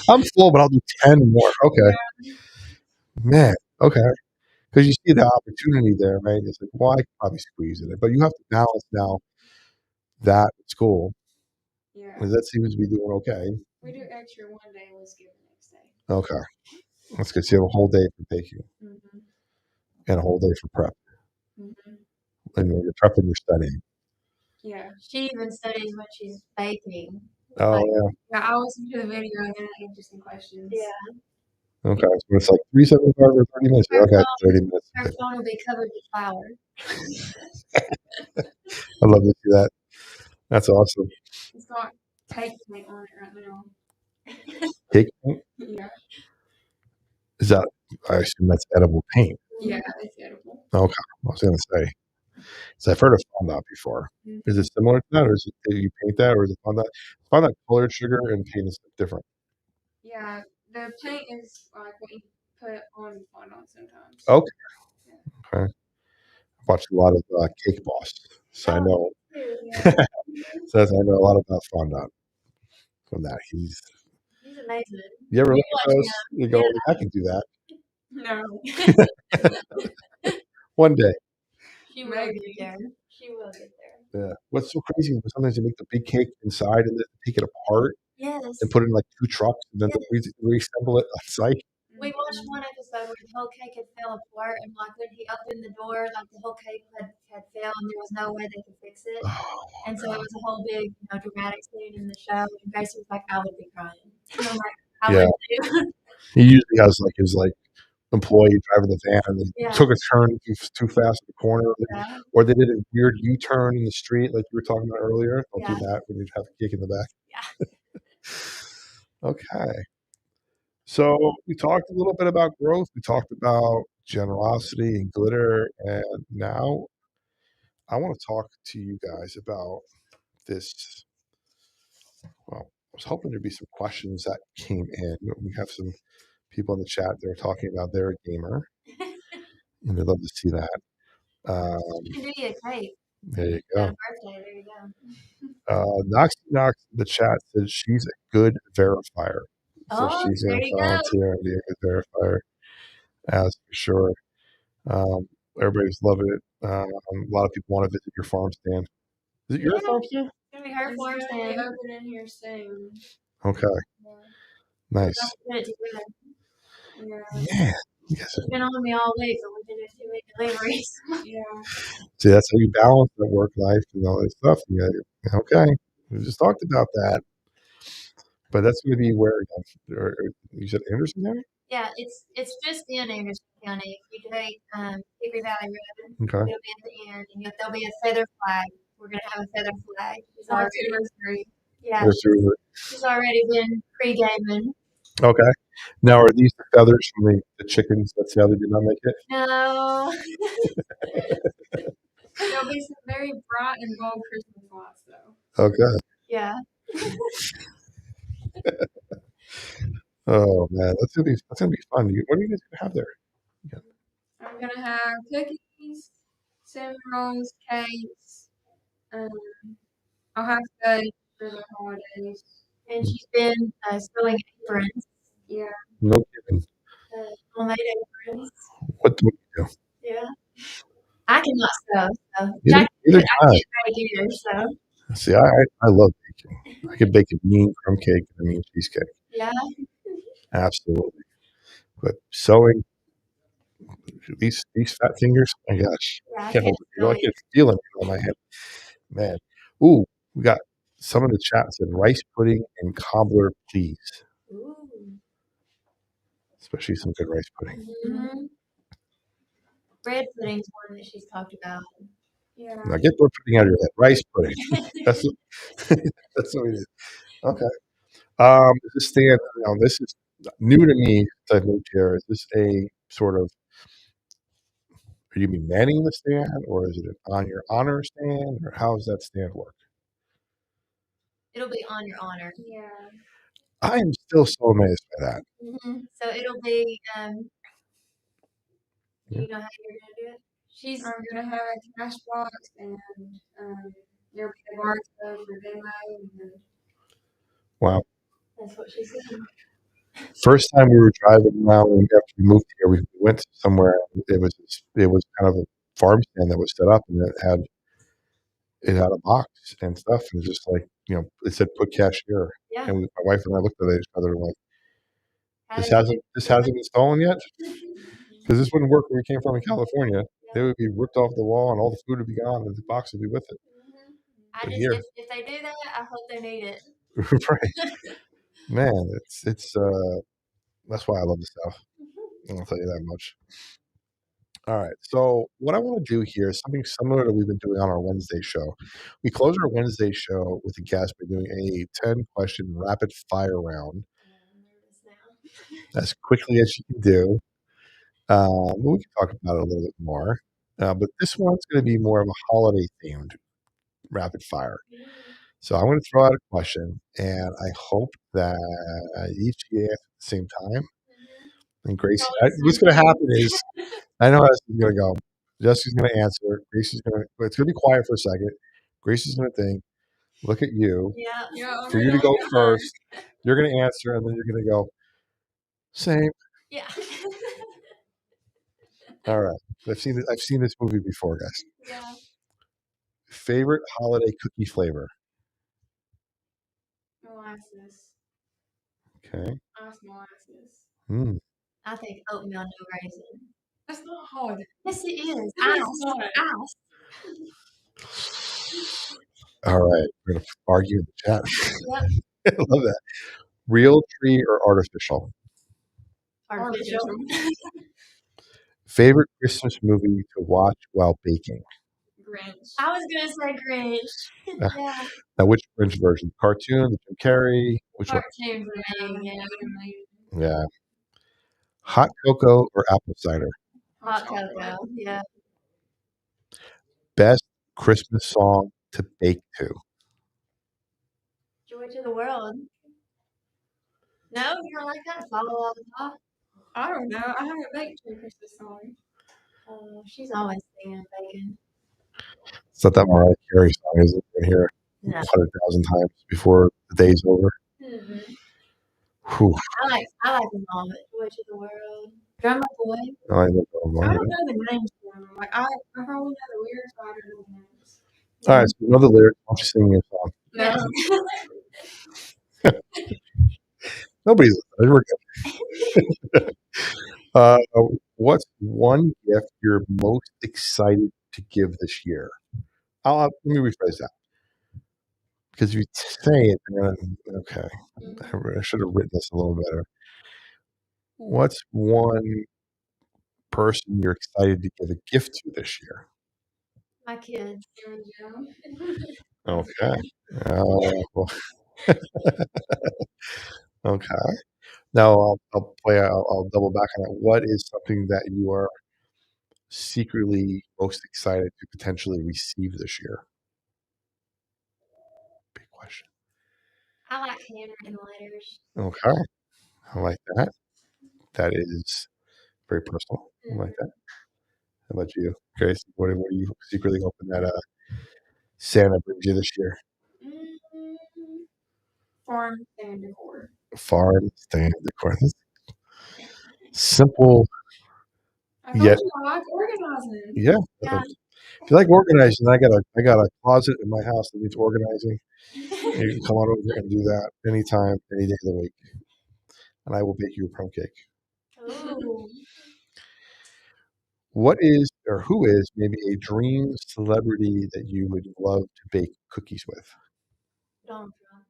I'm full, but I'll do 10 more. Okay. Yeah. Man. Okay. Because you see the opportunity there, right? It's like, well, I could probably squeeze it in. But you have to balance now that at school. Yeah. Because that seems to be doing okay. We do extra one day and let's give the next day. Okay. That's good. So you have a whole day for baking and a whole day for prep. And you're prepping, you're studying. Yeah. She even studies when she's baking. Oh, Yeah, I'll listen to the video and then answer some questions. Yeah. Okay. So it's like 375 or 30 minutes. Okay. 30 minutes. Her phone will be covered with flour. I love to see that. That's awesome. It's got cake paint on it right now. Cake paint? Yeah. Is that, I assume that's edible paint. Yeah, it's edible. Okay. I was going to say. So I've heard of fondant before. Is it similar to that, or do you paint that, or is it fondant? Fondant colored sugar and paint is different. Yeah, the paint is like what you put on fondant sometimes. Okay. Okay. I've watched a lot of Cake Boss, so I know. Yeah. So I know a lot about fondant from that. He's amazing. You ever look watch at those? him. You go, Yeah. I can do that No. one day. She will get there. She will get there. Yeah. What's so crazy is sometimes you make the big cake inside and then take it apart Yes. and put it in like 2 trucks and then reassemble it on site. We watched one episode where the whole cake had fell apart, and when he opened the door, the whole cake had fell, and there was no way they could fix it. And so it was a whole big, dramatic scene in the show. And Gracie was like, "I would be crying." And I'm like, "I would too." He usually has his employee driving the van and they Yeah. took a turn too fast in the corner, Yeah. or they did a weird U-turn in the street like you were talking about earlier. Don't do Yeah. that when you have a kick in the back. Yeah. Okay. So we talked a little bit about growth. We talked about generosity and glitter, and now I want to talk to you guys about this. Well, I was hoping there'd be some questions that came in. We have some people in the chat that are talking about they're a gamer, and they'd love to see that. She can do you a cake. There you Got go. a birthday. There you go. Noxy Knox in the chat says she's a good verifier. So Oh, she's there going to you go. volunteer and be a good verifier, as for sure. Everybody's loving it. A lot of people want to visit your farm stand. Is it your Yeah. farm stand? It's gonna be her It's farm gonna be stand. opening here soon. Okay, Yeah. We'll nice. have to put it together. Yeah. Man, you guys It's been on me all week, but we did 2 week deliveries. Yeah. see, that's how you balance the work life and all that stuff. Okay, we just talked about that. But that's going to be where again? Or you said Anderson County? Yeah, it's just in Anderson County. If you take Hickory Valley Road, Okay. it'll be at the end, and there'll be a feather flag. We're gonna have a feather flag. She's Or already, 2 or 3. yeah, There's two. she's already been pre-gaming. Okay. Now, are these the feathers from the chickens? That's how they did not make it? No, There'll be some very bright and bold Christmas lights though. Okay. yeah, Oh man, that's gonna be fun. What are you guys gonna have there? I'm gonna have cookies, cinnamon rolls, cakes. I'll have fudge for the holidays. and she's been sewing aprons, Yeah. No kidding. homemade aprons. What do we do? Yeah, I cannot sew, so Neither I can I. can't make either. So See, I love baking. I could bake a mean crumb cake and a mean cheesecake. yeah, Absolutely. But sewing these fat fingers, my gosh. yeah, I Can't hold can't it. I sew can feel it on my hand. Man. Ooh, we got some in the chat said rice pudding and cobbler, please. Ooh. Especially some good rice pudding. Mm-hmm. Bread pudding's one that she's talked about. Yeah. Now get bread pudding out of your head. Rice pudding. That's what we do. Okay. This stand, now this is new to me that I moved here. Is this a sort of, are you manning the stand, or is it an on your honor stand, or how does that stand work? It'll be on your honor. Yeah. I am still so amazed by that. Mm-hmm. So it'll be, Yeah. you know how you're gonna do it? I'm gonna have a cash box and there'll be a barcode for Venmo and Wow. That's what she said. First time we were driving around after we moved here, we went somewhere. It was kind of a farm stand that was set up, and it had a box and stuff, and just like it said put cash here. Yeah. And my wife and I looked at each other and like, How this did hasn't been stolen yet, you- because this wouldn't work where we came from in California. They would be ripped off the wall, and all the food would be gone, and the box would be with it. I But just here, if they do that, I hope they need it. right, man, it's that's why I love the South. I'll tell you that much. All right. So what I want to do here is something similar to we've been doing on our Wednesday show. We close our Wednesday show with a guest by doing a 10-question rapid fire round I'm nervous now. as quickly as you can do. But we can talk about it a little bit more. But this one's going to be more of a holiday themed rapid fire. So I'm going to throw out a question, and I hope that each of you answer at the same time. And Gracie, what's going to happen is, I know how this is going to go. Jessica's going to answer. Gracie's going to. It's going to be quiet for a second. Gracie's going to think. Look at you. Yeah. For you to go first, you're going to answer, and then you're going to go. Same. Yeah. All right. I've seen this movie before, guys. Yeah. Favorite holiday cookie flavor? molasses. Okay. Ice molasses. Hmm. I think oatmeal no raisin. That's not hard. Yes, it is. It is Ice. not. Ice. All right. We're going to argue in the chat. Yep. I love that. Real tree or artificial? Artificial. Favorite Christmas movie to watch while baking? Grinch. I was gonna say Grinch. Yeah. Now, which Grinch version? Cartoon, the Jim Carrey? Which one? Cartoon for me. Yeah. Yeah. Hot cocoa or apple cider? Hot cocoa. Yeah. Best Christmas song to bake to? Joy to the world. No, you don't like that? Follow all the top. I don't know. I haven't baked a Christmas song. Oh, she's always singing bacon. It's not that Mariah Carey song, is it? We're gonna hear it No. 100,000 times before the day's over. Mm-hmm. Whew. I like them all, but Joy to the world. Drummer Boy. No, I don't know. I don't know the names for them. Like I probably know the lyrics, but I don't know the names. All right, so you know the lyrics. Why don't you sing your song? No. Nobody's listening. We're good. What's one gift you're most excited to give this year? Let me rephrase that. Because if you say it, then okay. I should have written this a little better. What's one person you're excited to give a gift to this year? My kids. Okay. Okay. Now I'll double back on that. What is something that you are secretly most excited to potentially receive this year? Big question. I like handwritten letters. Okay. I like that. That is very personal. I like that. How about you, Grace? What are you secretly hoping that Santa brings you this year? Farm stand decor. Farm stand decor. Simple. I told Yet, you I like organizing. yeah. Yeah. If you like organizing, I got a closet in my house that needs organizing. You can come on over and do that anytime, any day of the week, and I will bake you a plum cake. Ooh. What is or who is maybe a dream celebrity that you would love to bake cookies with? Donald Trump.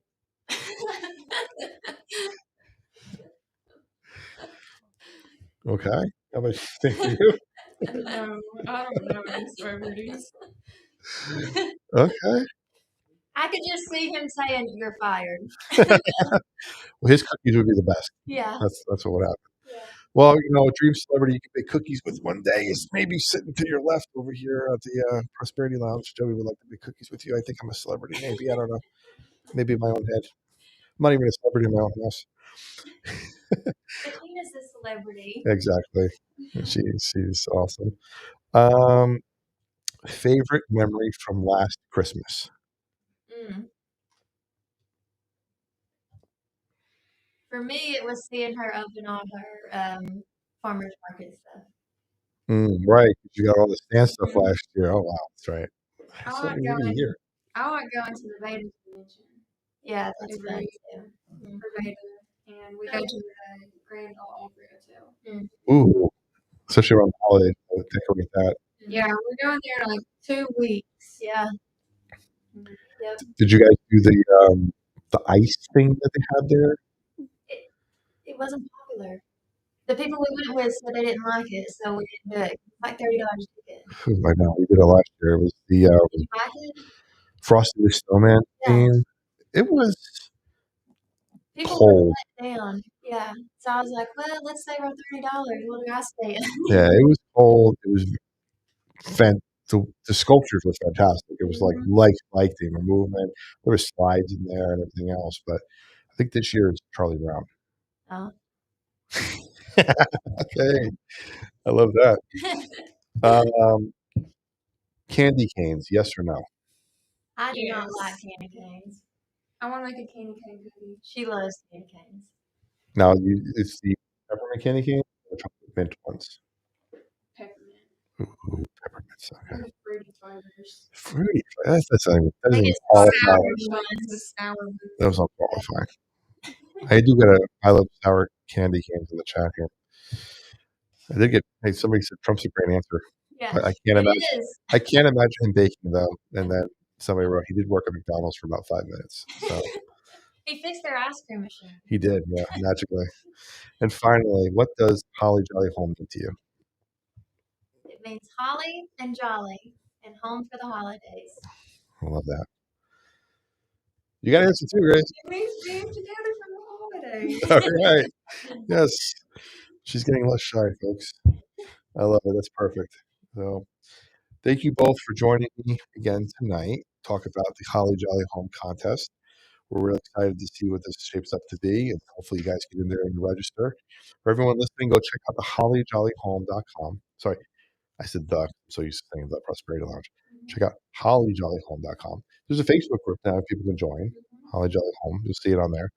Okay. How about you? No, I don't know any celebrities. Okay. I could just see him saying, "You're fired." Well, his cookies would be the best. Yeah. That's what would happen. Yeah. Well, a dream celebrity you can bake cookies with one day is maybe sitting to your left over here at the Prosperity Lounge. Joey would like to bake cookies with you. I think I'm a celebrity. Maybe. I don't know. Maybe in my own head. I'm not even a celebrity in my own house. Betina's a celebrity. Exactly. She's awesome. Favorite memory from last Christmas? For me, it was seeing her open all her farmers market stuff. Right. You got all the stand stuff last year. Oh wow, that's right. I That's like something new year. going to the Beta convention. Yeah, that's fun too. For Beta, and we go to the Grand Ole Opry Hotel. Ooh, especially around the holidays, I would decorate that. Yeah, we're going there in like 2 weeks. Yeah. Yep. Did you guys do the ice thing that they had there? It wasn't popular. The people we went with said they didn't like it, so we didn't do it. It's like $30 ticket. I know we did it last year. It was the Did you like it? Frosty the Snowman Yeah. theme. It was People cold. were let down. Yeah. So I was like, well, let's save our $30. What do I stay in? Yeah, it was cold. It was the sculptures were fantastic. It was like theme and movement. There was slides in there and everything else. But I think this year is Charlie Brown. Oh. Okay, I love that. Candy canes, yes or no? I do not Yes. like candy canes. I want to make a candy cane cookie. She loves candy canes. Now, it's the peppermint candy cane or the chocolate mint ones? Peppermint. Ooh, peppermints. Okay. And the fruity flavors. Fruity. That doesn't Like even it's qualify. sour The sour ones. That was unqualified. I do get I love sour candy canes in the chat here. I did get. Hey, somebody said Trump's a great answer. Yeah. I can't It imagine. is. I can't imagine him baking though. And then somebody wrote he did work at McDonald's for about 5 minutes. So He fixed their ice cream machine. He did, yeah, magically. And finally, what does Holly Jolly Home mean to you? It means holly and jolly and home for the holidays. I love that. You got to answer too, Grace. It means being together for the holidays. All right. Yes. She's getting less shy, folks. I love it. That's perfect. So thank you both for joining me again tonight. Talk about the Holly Jolly Home Contest. We're really excited to see what this shapes up to be, and hopefully you guys get in there and register. For everyone listening, go check out the hollyjollyhome.com. Sorry, I said the, so you saying the Prosperity Lounge. Check out hollyjollyhome.com. There's a Facebook group now people can join, Holly Jolly Home. You'll see it on there.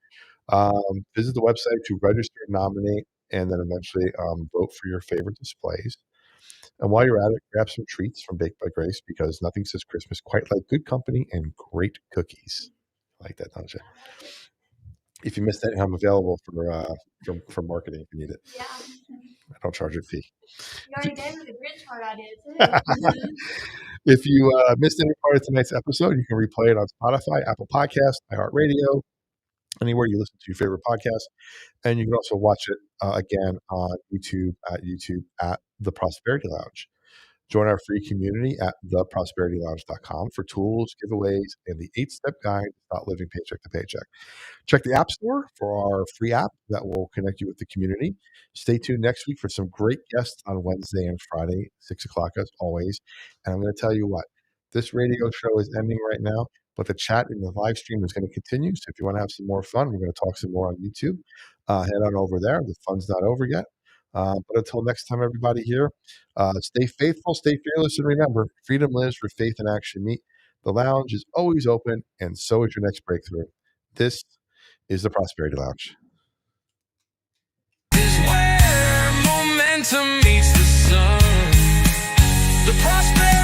Visit the website to register, nominate, and then eventually vote for your favorite displays. And while you're at it, grab some treats from Baked by Grace, because nothing says Christmas quite like good company and great cookies. I like that, don't you? If you missed that, I'm available for marketing if you need it. Yeah. I don't charge a fee. You already gave me the Grinch card idea too. If you missed any part of tonight's episode, you can replay it on Spotify, Apple Podcasts, iHeartRadio, anywhere you listen to your favorite podcast. And you can also watch it again on YouTube at The Prosperity Lounge. Join our free community at theprosperitylounge.com for tools, giveaways, and the 8-step guide to stop living paycheck to paycheck. Check the App Store for our free app that will connect you with the community. Stay tuned next week for some great guests on Wednesday and Friday, 6 o'clock as always. And I'm going to tell you what, this radio show is ending right now, but the chat in the live stream is going to continue. So if you want to have some more fun, we're going to talk some more on YouTube. Head on over there. The fun's not over yet. But until next time, everybody here, stay faithful, stay fearless, and remember, freedom lives where faith and action meet. The lounge is always open, and so is your next breakthrough. This is the Prosperity Lounge. Is where momentum meets the sun. The prosperity